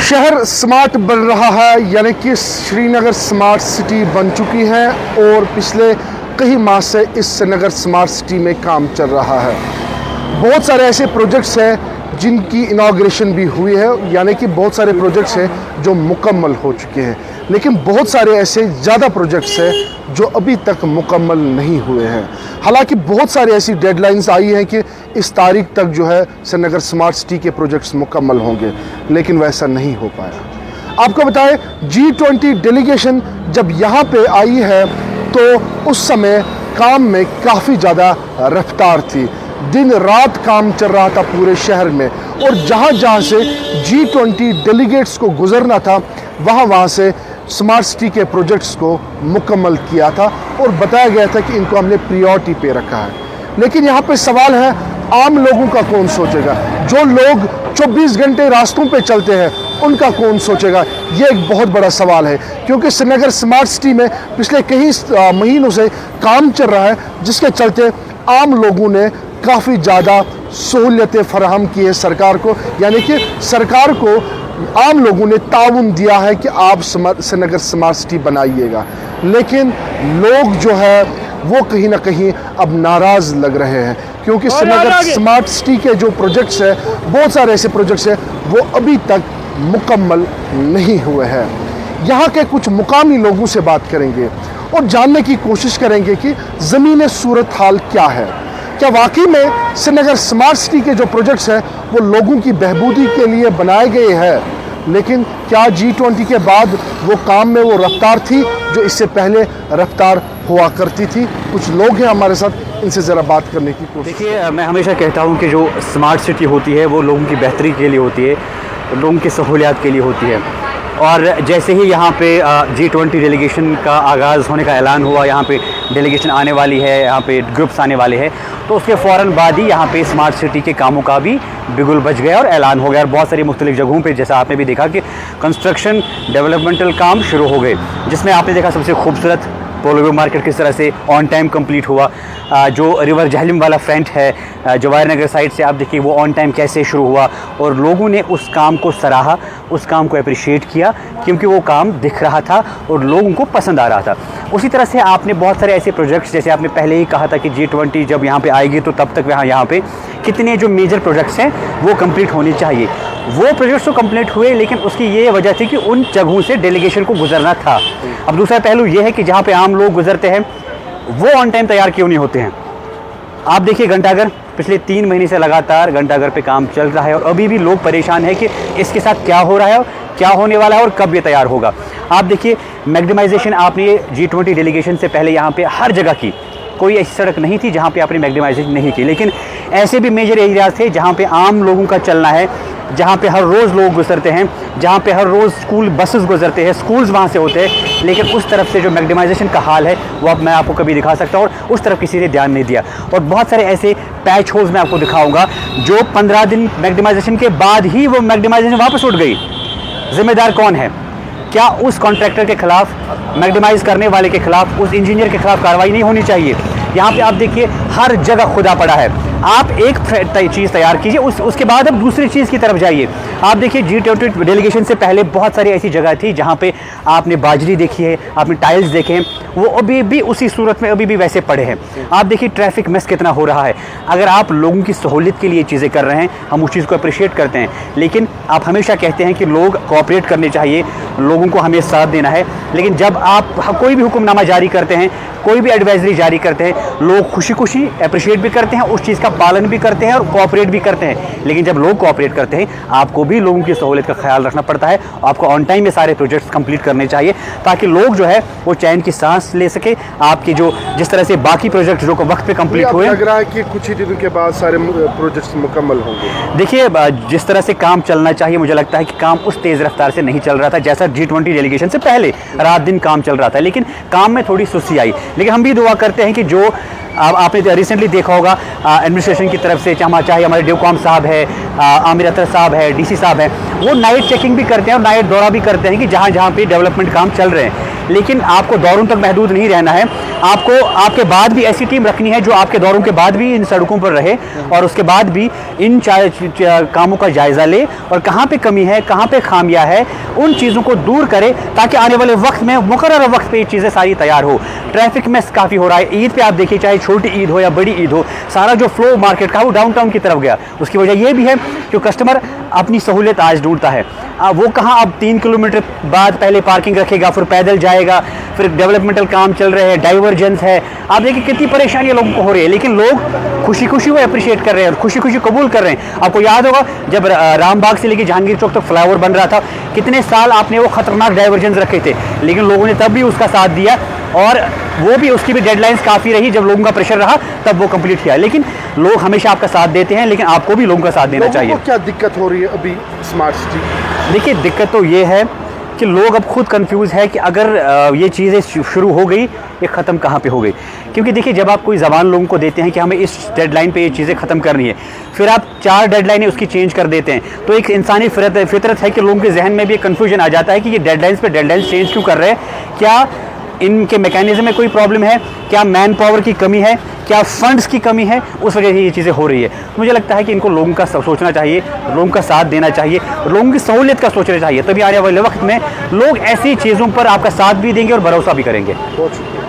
शहर स्मार्ट बन रहा है, यानी कि श्रीनगर स्मार्ट सिटी बन चुकी है और पिछले कई माह से इस श्रीनगर स्मार्ट सिटी में काम चल रहा है। बहुत सारे ऐसे प्रोजेक्ट्स हैं जिनकी इनाग्रेशन भी हुई है, यानी कि बहुत सारे प्रोजेक्ट्स हैं जो मुकम्मल हो चुके हैं, लेकिन बहुत सारे ऐसे ज़्यादा प्रोजेक्ट्स हैं जो अभी तक मुकम्मल नहीं हुए हैं। हालांकि बहुत सारी ऐसी डेडलाइंस आई हैं कि इस तारीख तक जो है श्रीनगर स्मार्ट सिटी के प्रोजेक्ट्स मुकम्मल होंगे, लेकिन वैसा नहीं हो पाया। आपको बताएं, G20 डेलीगेशन जब यहाँ पे आई है तो उस समय काम में काफ़ी ज़्यादा रफ्तार थी। दिन रात काम चल रहा था पूरे शहर में, और जहाँ जहाँ से G20 डेलीगेट्स को गुजरना था वहाँ से स्मार्ट सिटी के प्रोजेक्ट्स को मुकम्मल किया था और बताया गया था कि इनको हमने प्रायोरिटी पे रखा है। लेकिन यहाँ पे सवाल है, आम लोगों का कौन सोचेगा? जो लोग 24 घंटे रास्तों पे चलते हैं उनका कौन सोचेगा? ये एक बहुत बड़ा सवाल है, क्योंकि श्रीनगर स्मार्ट सिटी में पिछले कई महीनों से काम चल रहा है, जिसके चलते आम लोगों ने काफ़ी ज़्यादा सहूलियतें फराहम की है सरकार को, यानी कि सरकार को आम लोगों ने ताउन दिया है कि आप श्रीनगर स्मार्ट सिटी बनाइएगा। लेकिन लोग जो है वो कहीं ना कहीं अब नाराज़ लग रहे हैं, क्योंकि श्रीनगर स्मार्ट सिटी के जो प्रोजेक्ट्स हैं, बहुत सारे ऐसे प्रोजेक्ट्स हैं वो अभी तक मुकम्मल नहीं हुए हैं। यहाँ के कुछ मुकामी लोगों से बात करेंगे और जानने की कोशिश करेंगे कि ज़मीनी सूरत हाल क्या है। क्या वाकई में श्रीनगर स्मार्ट सिटी के जो प्रोजेक्ट्स हैं वो लोगों की बहबूदी के लिए बनाए गए हैं, लेकिन क्या G20 के बाद वो काम में वो रफ्तार थी जो इससे पहले रफ्तार हुआ करती थी? कुछ लोग हैं हमारे साथ, इनसे ज़रा बात करने की कोशिश। देखिए, मैं हमेशा कहता हूँ कि जो स्मार्ट सिटी होती है वो लोगों की बेहतरी के लिए होती है, लोगों की सहूलियात के लिए होती है। और जैसे ही यहाँ पे G20 डेलीगेशन का आगाज़ होने का ऐलान हुआ, यहाँ पे डेलीगेशन आने वाली है, यहाँ पे ग्रुप्स आने वाले हैं, तो उसके फ़ौरन बाद ही यहाँ पे स्मार्ट सिटी के कामों का भी बिगुल बज गया और ऐलान हो गया। और बहुत सारी मुख्तलिफ जगहों पे, जैसा आपने भी देखा कि कंस्ट्रक्शन डेवलपमेंटल काम शुरू हो गए, जिसमें आपने देखा सबसे खूबसूरत पोलोवे मार्केट किस तरह से ऑन टाइम कंप्लीट हुआ। जो रिवर जहलम वाला फ्रंट है जवाहर नगर साइड से, आप देखिए वो ऑन टाइम कैसे शुरू हुआ और लोगों ने उस काम को सराहा, उस काम को अप्रिशिएट किया, क्योंकि वो काम दिख रहा था और लोगों को पसंद आ रहा था। उसी तरह से आपने बहुत सारे ऐसे प्रोजेक्ट्स, जैसे आपने पहले ही कहा था कि G20 जब यहाँ पे आएगी तो तब तक यहाँ पे कितने जो मेजर प्रोजेक्ट्स हैं वो कंप्लीट होने चाहिए। वो प्रोजेक्ट्स तो कंप्लीट हुए, लेकिन उसकी ये वजह थी कि उन जगहों से डेलीगेशन को गुजरना था। अब दूसरा पहलू ये है कि जहाँ पे आम लोग गुजरते हैं वो ऑन टाइम तैयार क्यों नहीं होते हैं। आप देखिए, घंटाघर पिछले 3 महीने से लगातार घंटाघर पे काम चल रहा है और अभी भी लोग परेशान हैं कि इसके साथ क्या हो रहा है, क्या होने वाला है और कब ये तैयार होगा। आप देखिए, मैग्नेमाइजेशन आपने G20 डेलीगेशन से पहले यहाँ पे हर जगह की, कोई ऐसी सड़क नहीं थी जहाँ पे आपने मैग्नेमाइजेशन नहीं की, लेकिन ऐसे भी मेजर एरियाज थे जहाँ पे आम लोगों का चलना है, जहाँ पे हर रोज़ लोग गुजरते हैं, जहाँ पे हर रोज़ स्कूल बसेस गुजरते हैं, स्कूल्स वहाँ से होते हैं, लेकिन उस तरफ से जो मैग्नेमाइजेशन का हाल है वो अब मैं आपको कभी दिखा सकता हूँ, और उस तरफ किसी ने ध्यान नहीं दिया। और बहुत सारे ऐसे पैच होल्स मैं आपको दिखाऊंगा जो 15 दिन मैग्नेमाइजेशन के बाद ही वो मैग्नेमाइजेशन वापस उठ गई। जिम्मेदार कौन है? क्या उस कॉन्ट्रैक्टर के खिलाफ, मैग्नेमाइज करने वाले के खिलाफ, उस इंजीनियर के खिलाफ कार्रवाई नहीं होनी चाहिए? यहाँ पे आप देखिए हर जगह खुदा पड़ा है। आप एक चीज़ तैयार कीजिए, उसके बाद अब दूसरी चीज़ की तरफ जाइए। आप देखिए, G20 डेलीगेशन से पहले बहुत सारी ऐसी जगह थी जहाँ पे आपने बाजरी देखी है, आपने टाइल्स देखे हैं, वो अभी भी उसी सूरत में अभी भी वैसे पड़े हैं। आप देखिए ट्रैफिक मेस कितना हो रहा है। अगर आप लोगों की सहूलियत के लिए चीज़ें कर रहे हैं, हम उस चीज़ को अप्रिशिएट करते हैं, लेकिन आप हमेशा कहते हैं कि लोग कोऑपरेट करने चाहिए, लोगों को हमें साथ देना है। लेकिन जब आप कोई भी हुक्मनामा जारी करते हैं, कोई भी एडवाइजरी जारी करते हैं, लोग खुशी खुशी अप्रिशिएट भी करते हैं, उस चीज़ का पालन भी करते हैं और कोऑपरेट भी करते हैं। लेकिन जब लोग कोऑपरेट करते हैं, आपको भी लोगों की सहूलियत का ख्याल रखना पड़ता है। आपको ऑन टाइम में सारे प्रोजेक्ट्स कंप्लीट करने चाहिए, ताकि लोग जो है वो चैन की सांस ले सके। आपके जो जिस तरह से बाकी प्रोजेक्ट जो वक्त पे कंप्लीट हुए, लग रहा है कि कुछ ही दिनों के बाद सारे प्रोजेक्ट्स मुकम्मल होंगे। देखिए, जिस तरह से काम चलना चाहिए, मुझे लगता है कि काम उस तेज़ रफ्तार से नहीं चल रहा था जैसा G20 डेलीगेशन से पहले रात दिन काम चल रहा था, लेकिन काम में थोड़ी सुस्ती आई। लेकिन हम भी दुआ करते हैं कि जो अब आपने रिसेंटली देखा होगा एडमिनिस्ट्रेशन की तरफ से, चाहे हमारे ड्यूकॉम साहब है, आमिर अतर साहब है, डीसी साहब है, वो नाइट चेकिंग भी करते हैं और नाइट दौरा भी करते हैं कि जहाँ जहाँ पे डेवलपमेंट काम चल रहे हैं। लेकिन आपको दौरों तक महदूद नहीं रहना है, आपको आपके बाद भी ऐसी टीम रखनी है जो आपके दौरों के बाद भी इन सड़कों पर रहे और उसके बाद भी इन कामों का जायज़ा ले और कहाँ पे कमी है, कहाँ पे खामियां है, उन चीज़ों को दूर करे ताकि आने वाले वक्त में मुकर्रर वक्त पे ये चीज़ें सारी तैयार हो। ट्रैफिक में काफ़ी हो रहा है। ईद पे आप देखिए, चाहे छोटी ईद हो या बड़ी ईद हो, सारा जो फ्लो मार्केट का वो डाउनटाउन की तरफ गया। उसकी वजह ये भी है कि कस्टमर अपनी सहूलियत आज ढूंढता है। वो कहाँ अब 3 किलोमीटर बाद पहले पार्किंग रखेगा, फिर पैदल जाएगा, फिर डेवलपमेंटल काम चल रहे हैं, डाइवर्जेंस है। आप देखिए कितनी परेशानियां लोगों को हो रही है, लेकिन लोग खुशी खुशी वो अप्रिशिएट कर रहे हैं और खुशी खुशी कबूल कर रहे हैं। आपको याद होगा जब रामबाग से लेकर जहांगीर चौक तक फ्लाईओवर बन रहा था, कितने साल आपने वो खतरनाक डाइवर्जेंस रखे थे, लेकिन लोगों ने तब भी उसका साथ दिया और वो भी उसकी भी डेडलाइंस काफ़ी रही। जब लोगों का प्रेशर रहा तब वो कंप्लीट किया। लेकिन लोग हमेशा आपका साथ देते हैं, लेकिन आपको भी लोगों का साथ देना चाहिए। क्या दिक्कत हो रही है अभी स्मार्ट सिटी? देखिए, दिक्कत तो ये है कि लोग अब खुद कंफ्यूज है कि अगर ये चीज़ें शुरू हो गई, ये ख़त्म कहाँ पे हो गई। क्योंकि देखिए, जब आप कोई ज़बान लोगों को देते हैं कि हमें इस डेडलाइन पे ये चीज़ें ख़त्म करनी है, फिर आप 4 डेडलाइनें उसकी चेंज कर देते हैं, तो एक इंसानी फितरत है कि लोगों के जहन में भी एक कन्फ्यूजन आ जाता है कि ये डेडलाइंस पे डेडलाइंस चेंज क्यों कर रहे हैं। क्या इनके मैकेनिज्म में कोई प्रॉब्लम है, क्या मैन पावर की कमी है, क्या फंड्स की कमी है, उस वजह से ये चीज़ें हो रही है। मुझे लगता है कि इनको लोगों का सोचना चाहिए, लोगों का साथ देना चाहिए, लोगों की सहूलियत का सोचना चाहिए, तभी आने वाले वक्त में लोग ऐसी चीज़ों पर आपका साथ भी देंगे और भरोसा भी करेंगे। बहुत शुक्रिया।